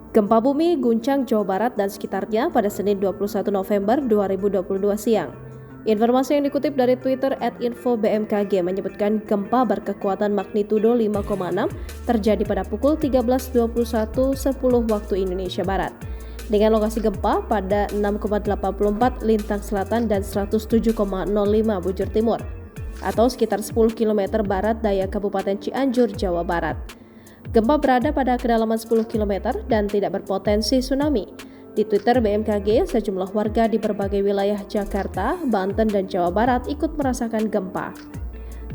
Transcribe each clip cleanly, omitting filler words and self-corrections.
Gempa bumi guncang Jawa Barat dan sekitarnya pada Senin 21 November 2022 siang. Informasi yang dikutip dari Twitter @info_bmkg menyebutkan gempa berkekuatan magnitudo 5,6 terjadi pada pukul 13.21.10 waktu Indonesia Barat. Dengan lokasi gempa pada 6,84 lintang selatan dan 107,05 bujur timur, atau sekitar 10 km barat daya Kabupaten Cianjur, Jawa Barat. Gempa berada pada kedalaman 10 km dan tidak berpotensi tsunami. Di Twitter BMKG, sejumlah warga di berbagai wilayah Jakarta, Banten, dan Jawa Barat ikut merasakan gempa.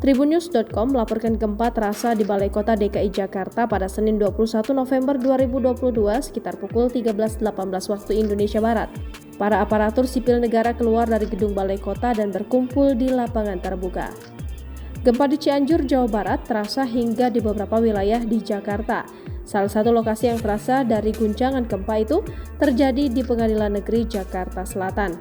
Tribunnews.com melaporkan gempa terasa di Balai Kota DKI Jakarta pada Senin 21 November 2022 sekitar pukul 13.18 waktu Indonesia Barat. Para aparatur sipil negara keluar dari gedung Balai Kota dan berkumpul di lapangan terbuka. Gempa di Cianjur, Jawa Barat terasa hingga di beberapa wilayah di Jakarta. Salah satu lokasi yang terasa dari guncangan gempa itu terjadi di Pengadilan Negeri Jakarta Selatan,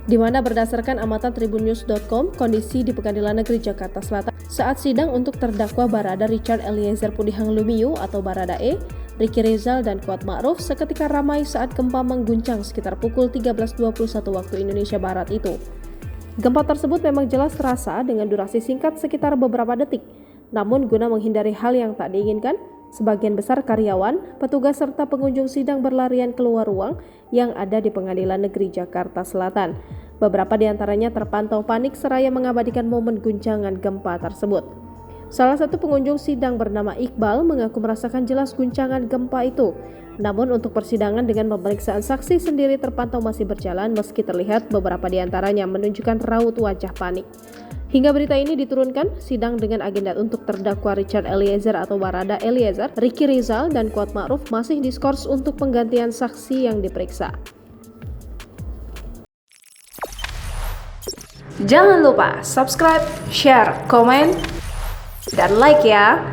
di mana berdasarkan amatan tribunnews.com, kondisi di Pengadilan Negeri Jakarta Selatan saat sidang untuk terdakwa Barada Richard Eliezer Pudihang Lumiu atau Baradae, Ricky Rizal, dan Kuat Ma'ruf seketika ramai saat gempa mengguncang sekitar pukul 13.21 waktu Indonesia Barat itu. Gempa tersebut memang jelas terasa dengan durasi singkat sekitar beberapa detik. Namun guna menghindari hal yang tak diinginkan, sebagian besar karyawan, petugas serta pengunjung sidang berlarian keluar ruang yang ada di Pengadilan Negeri Jakarta Selatan. Beberapa di antaranya terpantau panik seraya mengabadikan momen guncangan gempa tersebut. Salah satu pengunjung sidang bernama Iqbal mengaku merasakan jelas guncangan gempa itu. Namun untuk persidangan dengan pemeriksaan saksi sendiri terpantau masih berjalan meski terlihat beberapa di antaranya menunjukkan raut wajah panik. Hingga berita ini diturunkan, sidang dengan agenda untuk terdakwa Richard Eliezer atau Barada Eliezer, Ricky Rizal, dan Kuat Ma'ruf masih diskors untuk penggantian saksi yang diperiksa. Jangan lupa subscribe, share, komen, dan like ya.